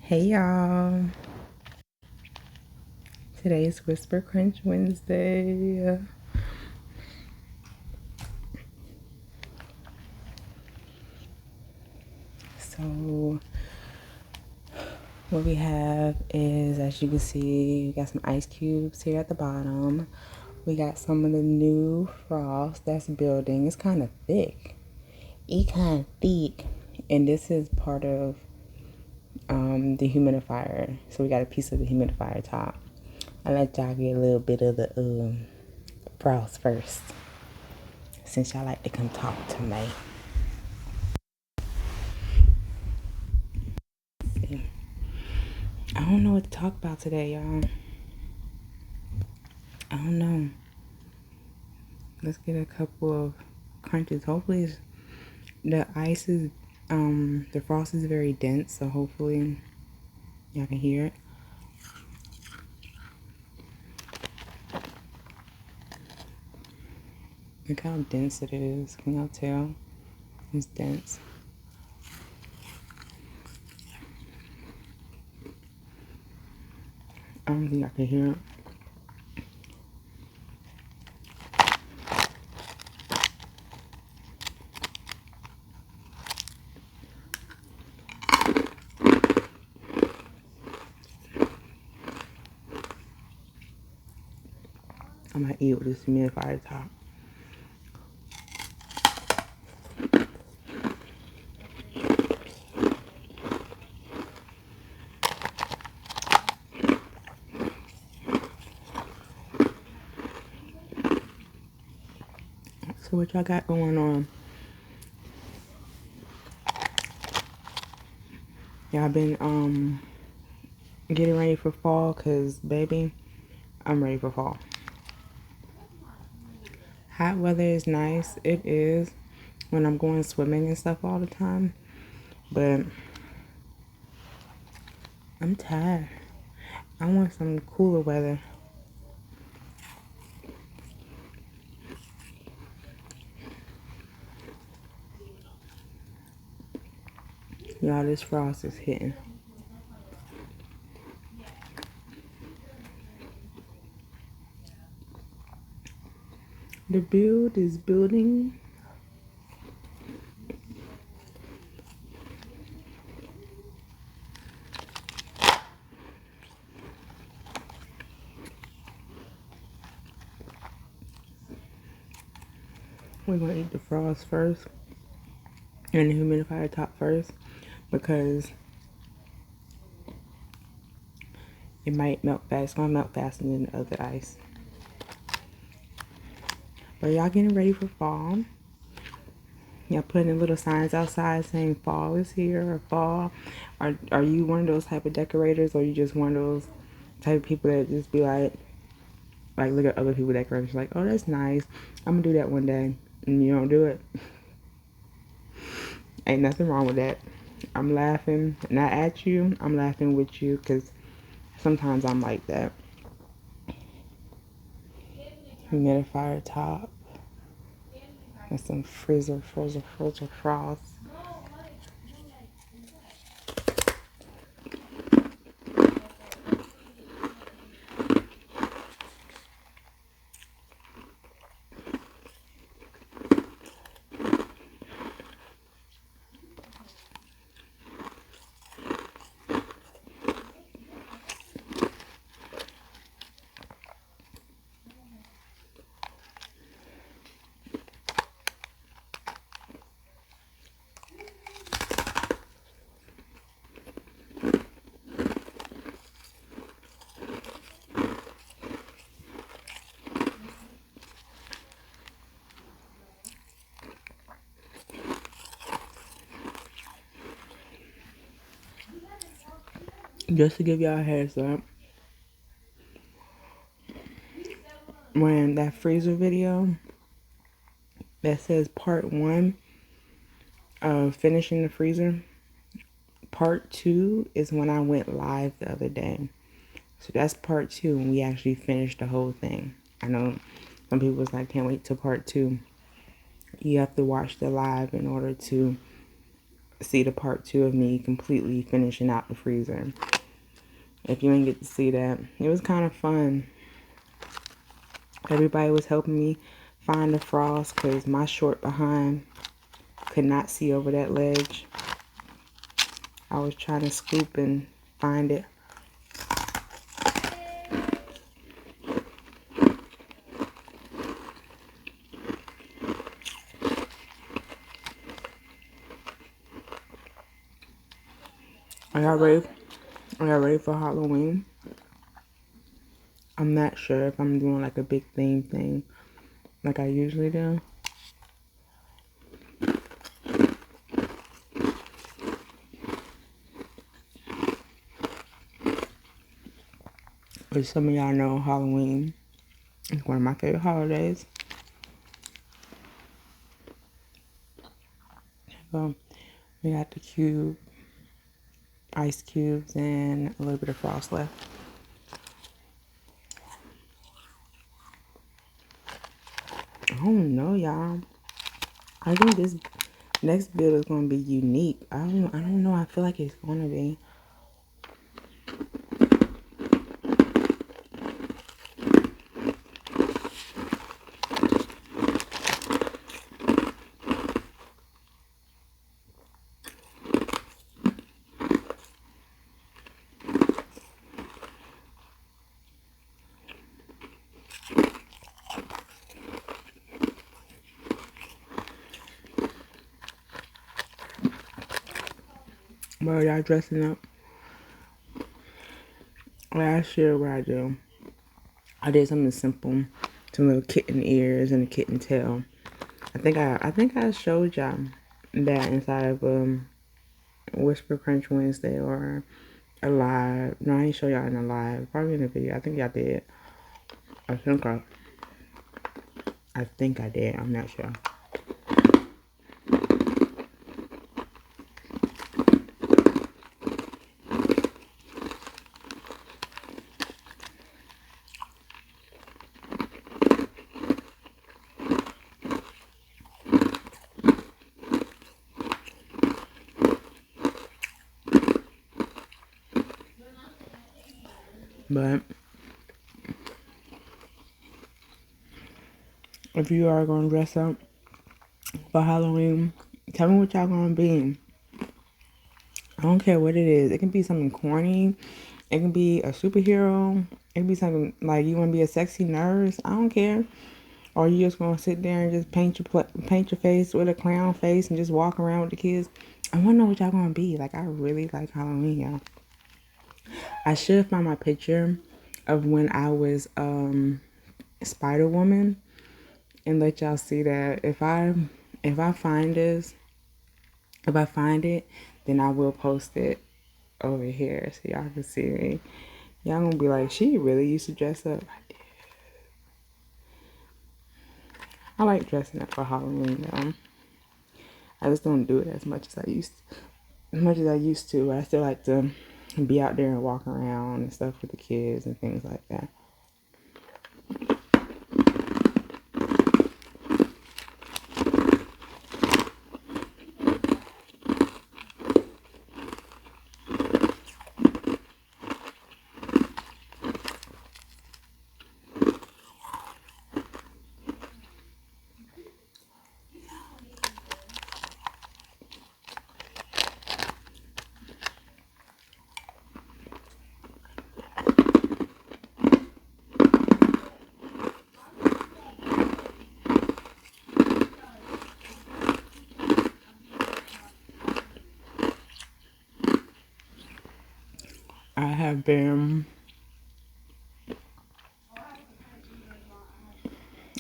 Hey y'all, today's Whisper Crunch Wednesday. So what we have is, as you can see, we got some ice cubes here at the bottom. We got some of the new frost that's building. It's kind of thick. It's kind of thick. And this is part of the humidifier. So we got a piece of the humidifier top. I let y'all get a little bit of the frost first, since y'all like to come talk to me. I don't know what to talk about today, y'all. I don't know. Let's get a couple of crunches. Hopefully, the ice is, the frost is very dense, so hopefully y'all can hear it. Look how dense it is. Can y'all tell? It's dense. I don't think I can hear it. I might eat with this humidifier top. So what y'all got going on? Y'all been getting ready for fall? Cause baby, I'm ready for fall. Hot weather is nice. It is when I'm going swimming and stuff all the time. But I'm tired. I want some cooler weather. Y'all, this frost is hitting. The build is building. We're gonna eat the frost first and the humidifier top first, because it might melt fast. It's gonna melt faster than the other ice. But y'all getting ready for fall. Y'all putting little signs outside saying fall is here or fall. Are you one of those type of decorators, or you just one of those type of people that just be like look at other people decorators like, oh, that's nice, I'm gonna do that one day, and you don't do it? Ain't nothing wrong with that. I'm laughing not at you, I'm laughing with you, because sometimes I'm like that. Humidifier top and some frost. Just to give y'all a heads up, when that freezer video that says part 1 of finishing the freezer, part 2 is when I went live the other day. So that's part 2, and we actually finished the whole thing. I know some people was like, can't wait till part 2. You have to watch the live in order to see the part 2 of me completely finishing out the freezer. If you didn't get to see that, it was kind of fun. Everybody was helping me find the frost because my short behind could not see over that ledge. I was trying to scoop and find it. I got ready for Halloween. I'm not sure if I'm doing like a big theme thing like I usually do. As some of y'all know, Halloween is one of my favorite holidays. So we got the ice cubes, and a little bit of frost left. I don't know, y'all. I think this next build is gonna be unique. I don't know. I feel like it's gonna be. Well, y'all dressing up. Last year, what I did something simple, some little kitten ears and a kitten tail. I think I showed y'all that inside of Whisper Crunch Wednesday or a live. No, I didn't show y'all in a live. Probably in a video. I think y'all did. I think I did. I'm not sure. But if you are going to dress up for Halloween, tell me what y'all going to be. I don't care what it is. It can be something corny. It can be a superhero. It can be something like you want to be a sexy nurse. I don't care. Or you just going to sit there and just paint your face with a clown face and just walk around with the kids. I want to know what y'all going to be. Like, I really like Halloween, y'all. I should find my picture of when I was Spider-Woman and let y'all see that. If I find this, if I find it, then I will post it over here so y'all can see me. Y'all gonna be like, she really used to dress up. I did. I like dressing up for Halloween though. I just don't do it as much as I used to. But I still like to be out there and walk around and stuff with the kids and things like that.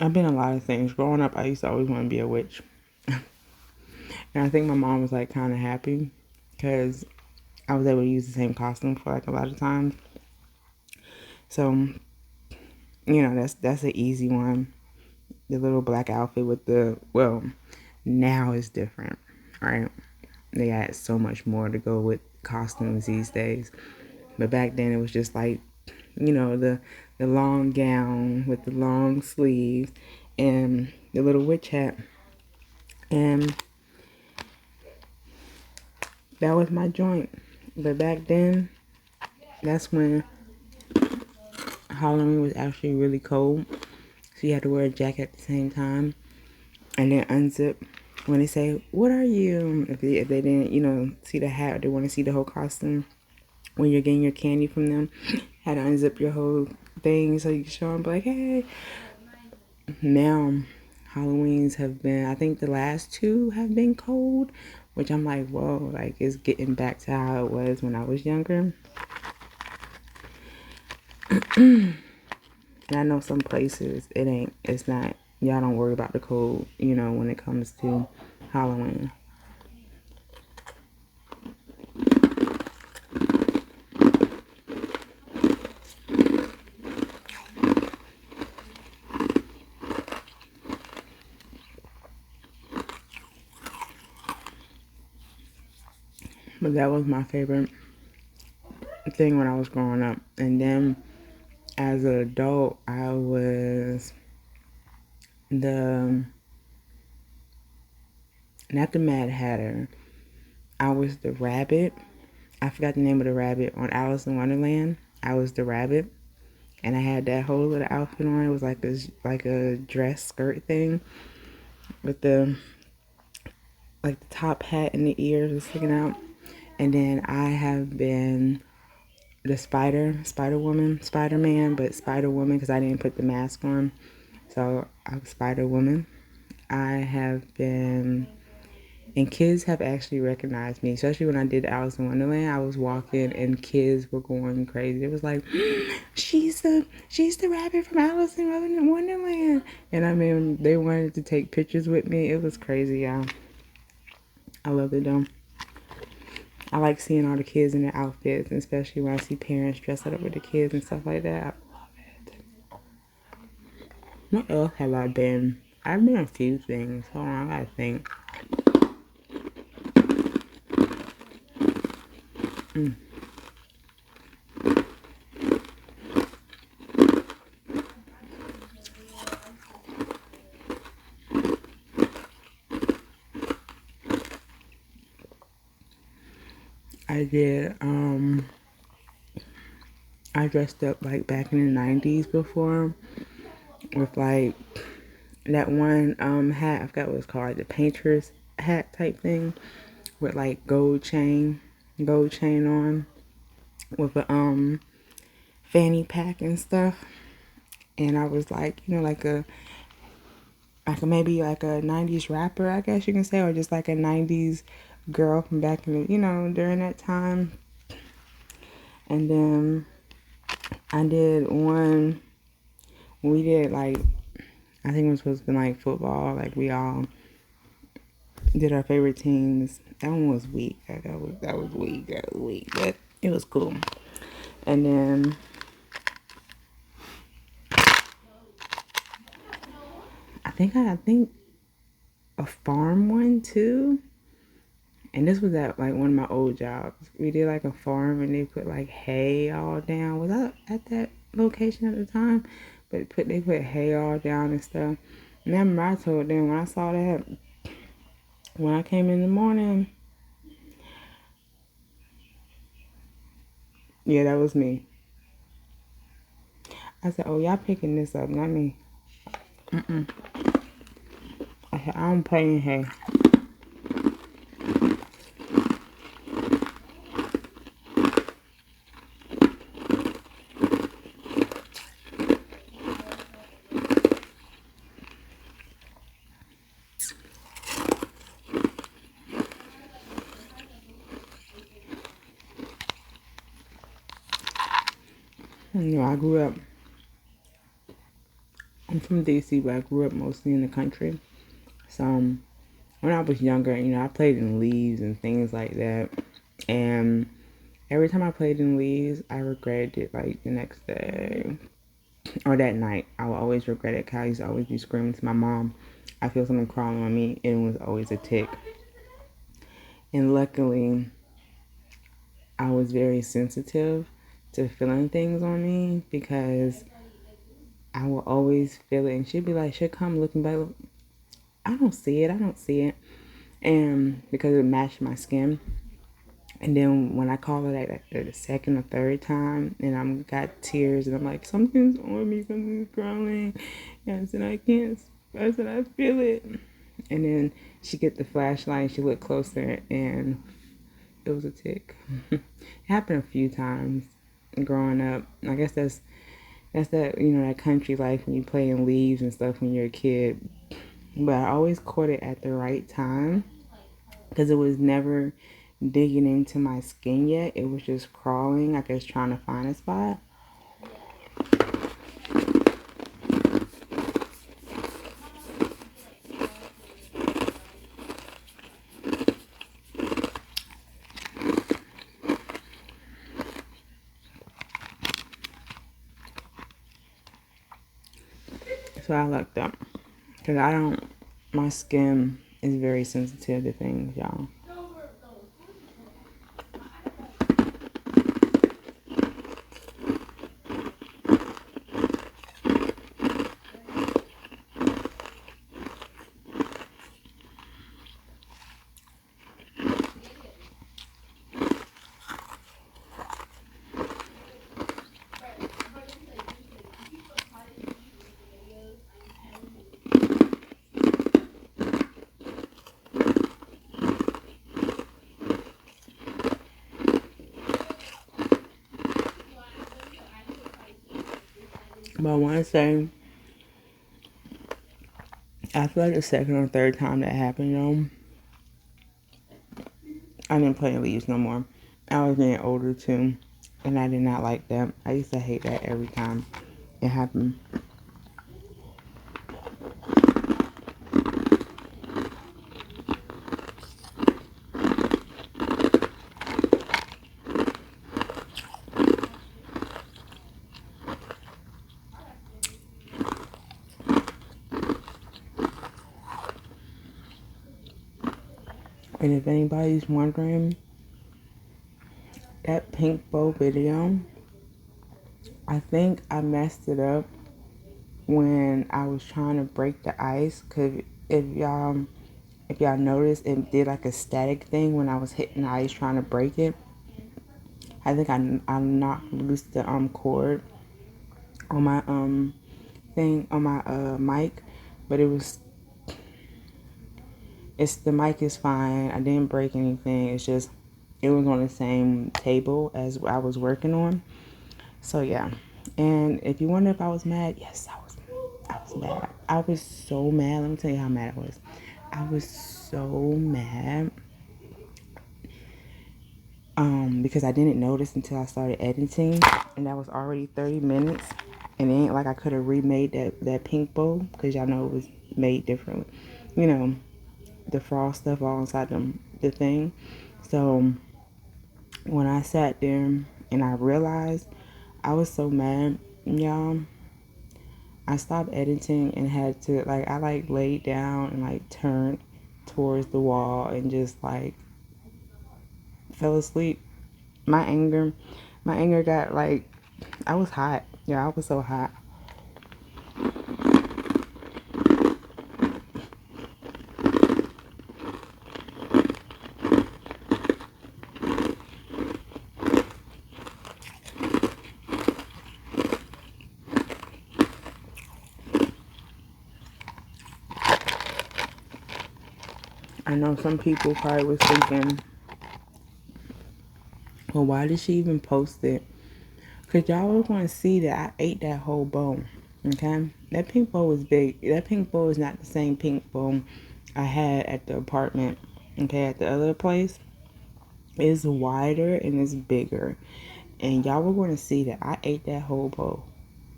I've been a lot of things. Growing up, I used to always want to be a witch. And I think my mom was like kind of happy because I was able to use the same costume for like a lot of times. So, you know, that's an easy one. The little black outfit with now it's different, right? They got so much more to go with costumes these days. But back then it was just like, you know, the long gown with the long sleeves and the little witch hat. And that was my joint. But back then, that's when Halloween was actually really cold. So you had to wear a jacket at the same time. And then unzip when they say, "What are you?" If they didn't, see the hat, or they want to see the whole costume. When you're getting your candy from them, had to unzip your whole thing so you can show them, like, hey. Now, Halloweens have been, I think the last two have been cold, which I'm like, whoa, like it's getting back to how it was when I was younger. And I know some places it's not, y'all don't worry about the cold, when it comes to Halloween. But that was my favorite thing when I was growing up. And then as an adult, I was not the Mad Hatter. I was the rabbit. I forgot the name of the rabbit on Alice in Wonderland. I was the rabbit, and I had that whole little outfit on. It was like a dress skirt thing with the top hat and the ears was sticking out. And then I have been the Spider-Woman, Spider-Man, but Spider-Woman because I didn't put the mask on. So I'm Spider-Woman. I have been, and kids have actually recognized me, especially when I did Alice in Wonderland. I was walking and kids were going crazy. It was like, she's the rabbit from Alice in Wonderland. And I mean, they wanted to take pictures with me. It was crazy, y'all. I love it though. I like seeing all the kids in their outfits, and especially when I see parents dressed up with the kids and stuff like that. I love it. What else have I been? I've been a few things. Hold on, I gotta think. I dressed up like back in the 90s before with like that one hat, I forgot what it's called, like the painter's hat type thing with like gold chain on with a fanny pack and stuff. And I was like, maybe like a 90s rapper, I guess you can say, or just like a 90s girl from back in the, during that time. And then I did one, we did like, I think it was supposed to be like football, like we all did our favorite teams. That one was weak. That was weak, but it was cool. And then I think a farm one too. And this was at like one of my old jobs. We did like a farm and they put like hay all down. Was I at that location at the time? But they put hay all down and stuff. And I remember I told them when I saw that, when I came in the morning, yeah, that was me. I said, oh, y'all picking this up, not me. I said, I don't play in hay. I grew up, I'm from DC, but I grew up mostly in the country. So when I was younger, I played in leaves and things like that. And every time I played in leaves, I regretted it like the next day or that night. I would always regret it because I used to always be screaming to my mom, I feel something crawling on me, and it was always a tick. And luckily, I was very sensitive to feeling things on me because I will always feel it. And she'll come looking back, I don't see it. And because it matched my skin. And then when I call it like the second or third time, and I'm got tears, and I'm like, something's on me, something's growling. And I said, I can't. I said, I feel it. And then she get the flashlight, and she looked closer, and it was a tick. It happened a few times growing up. I guess that's that, you know, that country life when you play in leaves and stuff when you're a kid. But I always caught it at the right time because it was never digging into my skin yet. It was just crawling, I guess, trying to find a spot. So I lucked up because my skin is very sensitive to things, y'all. But I want to say, I feel like the second or third time that happened, y'all, I didn't play in leaves no more. I was getting older too, and I did not like that. I used to hate that every time it happened. And if anybody's wondering, that pink bow video, I think I messed it up when I was trying to break the ice. Cause if y'all noticed, it did like a static thing when I was hitting the ice trying to break it. I think I knocked loose the cord on my thing on my mic, but it's the mic is fine. I didn't break anything. It's just it was on the same table as I was working on. So yeah. And if you wonder if I was mad, yes, I was mad. I was so mad. Let me tell you how mad I was. I was so mad. Because I didn't notice until I started editing, and that was already 30 minutes. And it ain't like I could have remade that pink bowl, because y'all know it was made differently. You know, the frost stuff all inside the thing. So when I sat there and I realized, I was so mad, y'all. I stopped editing and had to, like, I like laid down and like turned towards the wall and just like fell asleep. My anger got like, I was hot. Yeah, I was so hot. I know some people probably was thinking, well, why did she even post it? Because y'all was going to see that I ate that whole bowl. Okay? That pink bowl was big. That pink bowl is not the same pink bowl I had at the apartment. Okay? At the other place. It's wider and it's bigger. And y'all were going to see that I ate that whole bowl.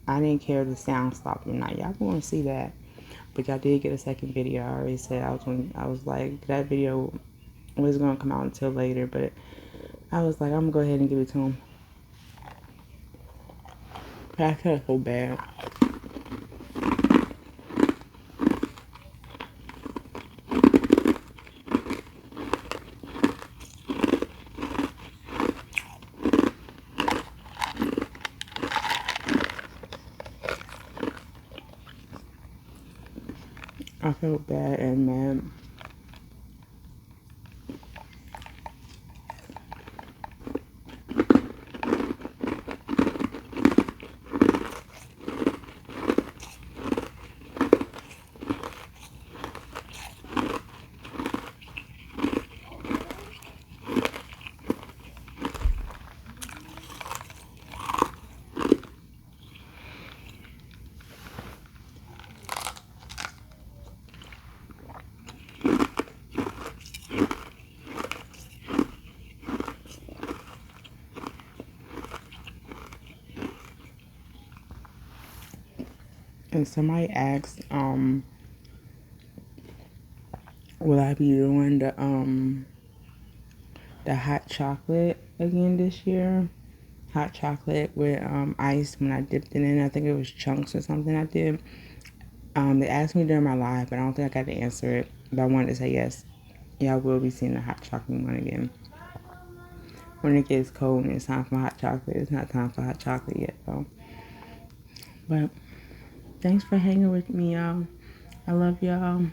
I didn't care if the sound stopped or not. Y'all were going to see that. But y'all did get a second video. I already said I was like, that video was going to come out until later. But I was like, I'm going to go ahead and give it to him. I felt so bad. I felt bad and mad. And somebody asked, will I be doing the hot chocolate again this year? Hot chocolate with ice when I dipped it in. I think it was chunks or something I did. They asked me during my live, but I don't think I got to answer it. But I wanted to say yes. Yeah, I will be seeing the hot chocolate one again. When it gets cold and it's time for hot chocolate, it's not time for hot chocolate yet, though. But thanks for hanging with me, y'all. I love y'all.